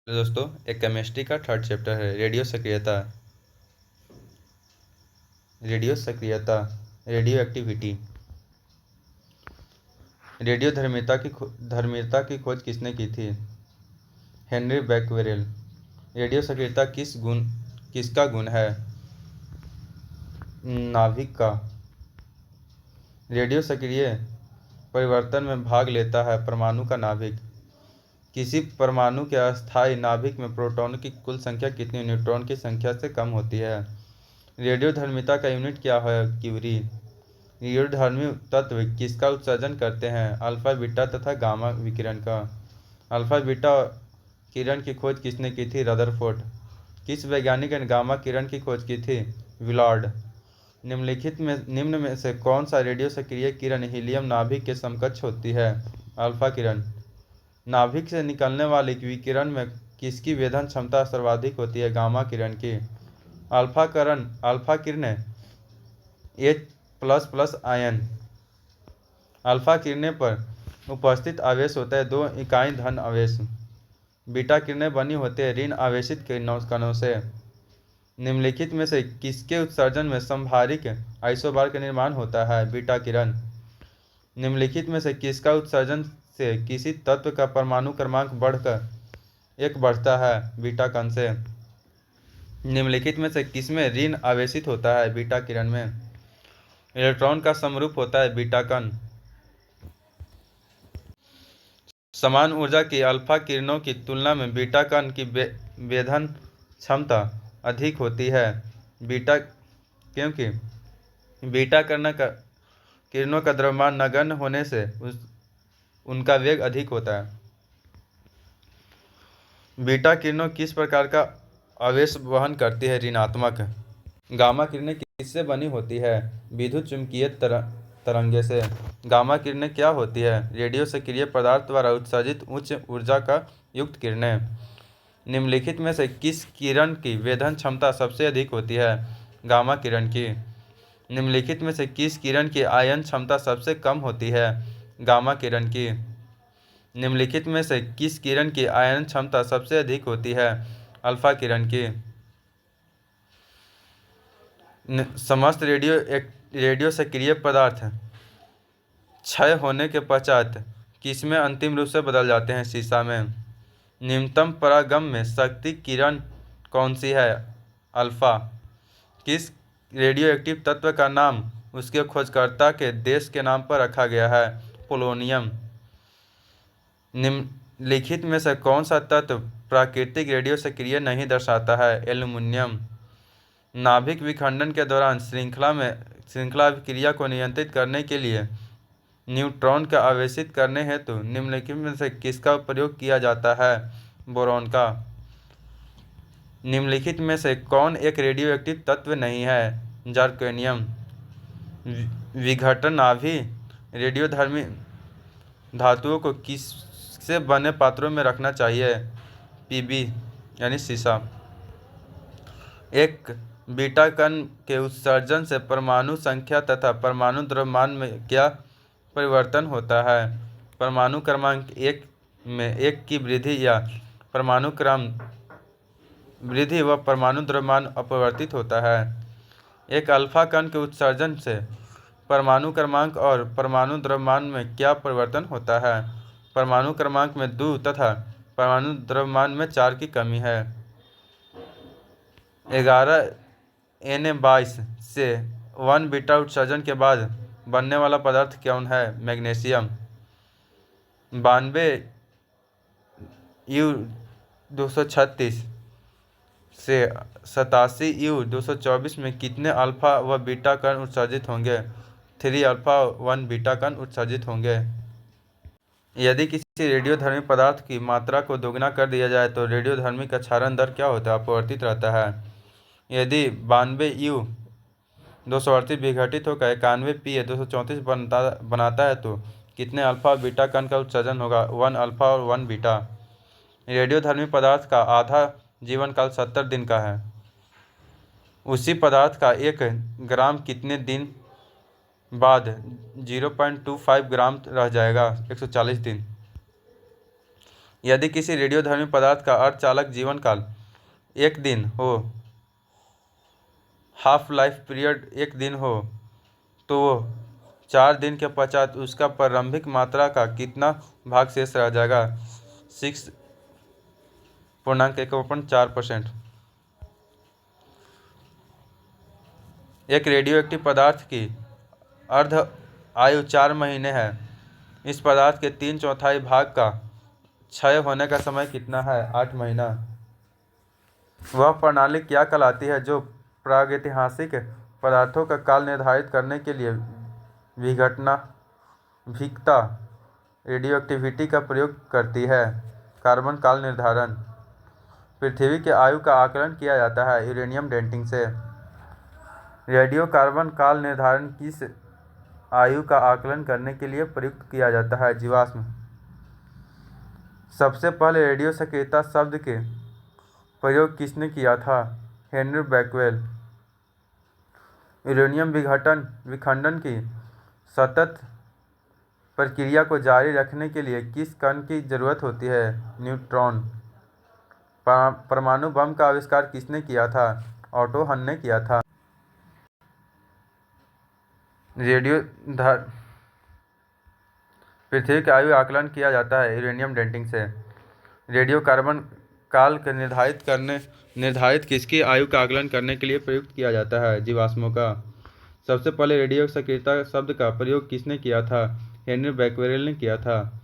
तो दोस्तों, एक केमिस्ट्री का थर्ड चैप्टर है रेडियो सक्रियता। Radio activity. रेडियो धर्मिता की खोज किसने की थी? Henry Becquerel. रेडियो सक्रियता किसका गुण है? नाभिक का। रेडियो सक्रिय परिवर्तन में भाग लेता है परमाणु का नाभिक। किसी परमाणु के अस्थायी नाभिक में प्रोटॉन की कुल संख्या कितनी न्यूट्रॉन की संख्या से कम होती है? रेडियोधर्मिता का यूनिट क्या है? क्यूरी। रेडियोधर्मी तत्व किसका उत्सर्जन करते हैं? अल्फा बीटा तथा गामा विकिरण का। अल्फा बीटा किरण की खोज किसने की थी? रदरफोर्ड। किस वैज्ञानिक ने गामा किरण की खोज की थी? विलार्ड। निम्न में से कौन सा रेडियो सक्रिय किरण हीलियम नाभिक के समकक्ष होती है? अल्फा किरण। नाभिक से निकलने वाली विकिरण में किसकी वेधन क्षमता सर्वाधिक होती है? गामा किरण की। अल्फा किरणें H++ आयन। अल्फा किरणें पर उपस्थित आवेश होता है 2 इकाई धन आवेश। बीटा किरणें बनी होती है ऋण आवेशित कणों से। निम्नलिखित में से किसके उत्सर्जन में समभारिक आइसोबार का निर्माण होता है? बीटा किरण। निम्नलिखित में से किसका उत्सर्जन से किसी तत्व का परमाणु क्रमांक बढ़कर 1 बढ़ता है? बीटा कण से। निम्नलिखित में से किसमें ऋण आवेशित होता है? बीटा किरण में। इलेक्ट्रॉन का समरूप होता है बीटा कण। समान ऊर्जा की अल्फा किरणों की तुलना में बीटा कण की वेधन क्षमता अधिक होती है। क्योंकि बीटा किरणों का द्रव्यमान नगण्य होने से उनका वेग अधिक होता है। बीटा किरणों किस प्रकार का आवेश वहन करती है? ऋणात्मक। गामा किरणें किससे बनी होती है? विद्युत चुम्बकीय तरंगे से। गामा किरणें क्या होती है? रेडियो सक्रिय पदार्थ द्वारा उत्सर्जित उच्च ऊर्जा का युक्त किरणें। निम्नलिखित में से किस किरण की वेधन क्षमता सबसे अधिक होती है? गामा किरण की। निम्नलिखित में से किस किरण की आयन क्षमता सबसे कम होती है? गामा किरण की। निम्नलिखित में से किस किरण की आयन क्षमता सबसे अधिक होती है? अल्फा किरण की। समस्त रेडियो सक्रिय पदार्थ क्षय होने के पश्चात किसमें अंतिम रूप से बदल जाते हैं? शीशा में। निम्नतम परागम्य शक्ति किरण कौन सी है? अल्फा। किस रेडियोएक्टिव तत्व का नाम उसके खोजकर्ता के देश के नाम पर रखा गया है? पोलोनियम। निम्नलिखित में से कौन सा तत्व प्राकृतिक रेडियो सक्रिय नहीं दर्शाता है? एल्यूमीनियम। नाभिक विखंडन के दौरान श्रृंखला अभिक्रिया को नियंत्रित करने के लिए न्यूट्रॉन का आवेशित करने हेतु निम्नलिखित में से किसका प्रयोग किया जाता है? बोरॉन का। निम्नलिखित में से कौन एक रेडियोएक्टिव तत्व नहीं है? जर्मेनियम। विघटनआभि रेडियोधर्मी धातुओं को किससे बने पात्रों में रखना चाहिए? पीबी यानी शीशा। एक बीटा कण के उत्सर्जन से परमाणु संख्या तथा परमाणु द्रव्यमान में क्या परिवर्तन होता है? परमाणु क्रमांक 1 में 1 की वृद्धि या परमाणु क्रम वृद्धि व परमाणु द्रव्यमान अपरिवर्तित होता है। एक अल्फा कण के उत्सर्जन से परमाणु क्रमांक और परमाणु द्रव्यमान में क्या परिवर्तन होता है? परमाणु क्रमांक में 2 तथा परमाणु द्रव्यमान में 4 की कमी है। 11Na22 से 1 बीटा उत्सर्जन के बाद बनने वाला पदार्थ कौन है? मैग्नीशियम। 92U236 से 87U224 में कितने अल्फा व बीटा कण उत्सर्जित होंगे? 3 अल्फा 1 बीटा कण उत्सर्जित होंगे। यदि किसी रेडियोधर्मी पदार्थ की मात्रा को दोगुना कर दिया जाए तो रेडियोधर्मी का क्षारण दर क्या होता है? अपवर्तित रहता है। यदि 92U238 विघटित होकर 91Pa234 बनाता है तो कितने अल्फा और बीटा कण का उत्सर्जन होगा? 1 अल्फा और 1 बीटा। रेडियोधर्मी पदार्थ का आधा जीवन काल 70 दिन का है। उसी पदार्थ का 1 ग्राम कितने दिन बाद 0.25 ग्राम रह जाएगा? 140 दिन। यदि किसी रेडियोधर्मी पदार्थ का अर्धचालक जीवन काल 1 दिन हो, हाफ लाइफ पीरियड 1 दिन हो, तो वो 4 दिन के पश्चात उसका प्रारंभिक मात्रा का कितना भाग शेष रह जाएगा? 6.4%। एक रेडियोएक्टिव पदार्थ की अर्ध आयु 4 महीने है। इस पदार्थ के 3/4 भाग का क्षय होने का समय कितना है? 8 महीना। वह प्रणाली क्या कहलाती है जो प्रागैतिहासिक पदार्थों का काल निर्धारित करने के लिए विघटनाभिकता रेडियोएक्टिविटी का प्रयोग करती है? कार्बन काल निर्धारण। पृथ्वी के आयु का आकलन किया जाता है यूरेनियम डेटिंग से। रेडियो कार्बन काल निर्धारण किस आयु का आकलन करने के लिए प्रयुक्त किया जाता है? जीवाश्म। सबसे पहले रेडियो सक्रियता शब्द के प्रयोग किसने किया था? हेनरी बैकवेल। यूरेनियम विखंडन की सतत प्रक्रिया को जारी रखने के लिए किस कण की जरूरत होती है? न्यूट्रॉन। परमाणु बम का आविष्कार किसने किया था? ऑटो हन ने किया था। पृथ्वी का आयु आकलन किया जाता है यूरेनियम डेटिंग से। रेडियो कार्बन काल के निर्धारित किसकी आयु का आकलन करने के लिए प्रयुक्त किया जाता है? जीवाश्मों का। सबसे पहले रेडियो सक्रियता शब्द का प्रयोग किसने किया था? हेनरी बैकवेल ने किया था।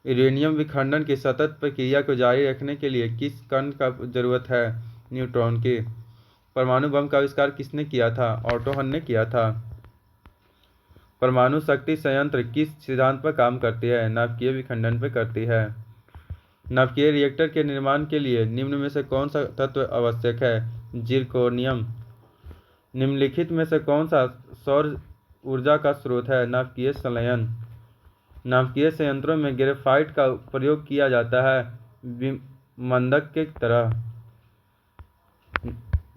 यूरेनियम विखंडन की सतत प्रक्रिया को जारी रखने के लिए किस कण का जरूरत है? न्यूट्रॉन की। परमाणु बम का आविष्कार किसने किया था? ऑटो हन ने किया था। परमाणु शक्ति संयंत्र किस सिद्धांत पर काम करती है? नाभिकीय विखंडन पर करती है। नाभिकीय रिएक्टर के निर्माण के लिए निम्न में से कौन सा तत्व आवश्यक है? जिरकोनियम। निम्नलिखित में से कौन सा सौर ऊर्जा का स्रोत है? नाभिकीय संलयन। नाभिकीय संयंत्रों में ग्रेफाइट का प्रयोग किया जाता है विमंदक के तरह।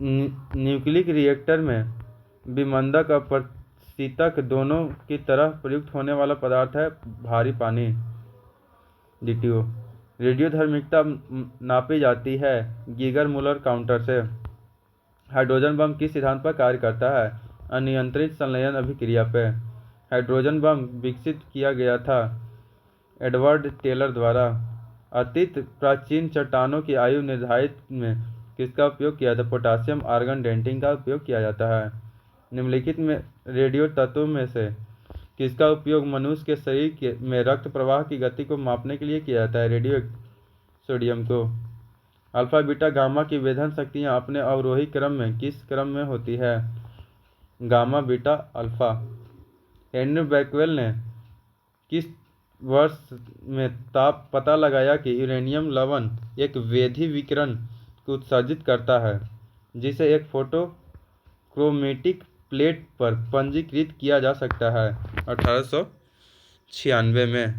न्यूक्लिक रिएक्टर में विमंदक और प्रशीतक दोनों की तरह प्रयुक्त होने वाला पदार्थ है भारी पानी। DTO। रेडियोधर्मिता नापी जाती है गीगर मूलर काउंटर से। हाइड्रोजन बम किस सिद्धांत पर कार्य करता है? अनियंत्रित संलयन अभिक्रिया पे। हाइड्रोजन बम विकसित किया गया था एडवर्ड टेलर द्वारा। अतीत प्राचीन चट्टानों की आयु निर्धारित में किसका उपयोग किया था? पोटासियम आर्गन डेटिंग का उपयोग किया जाता है। निम्नलिखित में रेडियो तत्वों में से किसका उपयोग मनुष्य के शरीर में रक्त प्रवाह की गति को मापने के लिए किया जाता है? रेडियो सोडियम को। अल्फा बीटा गामा की वेधन शक्तियाँ अपने अवरोही क्रम में किस क्रम में होती है? Gamma beta alpha. हेनरी बैकवेल ने किस वर्ष में पता लगाया कि यूरेनियम लवण एक वेधी विकिरण को उत्सर्जित करता है जिसे एक फोटोक्रोमेटिक प्लेट पर पंजीकृत किया जा सकता है? 1896 में।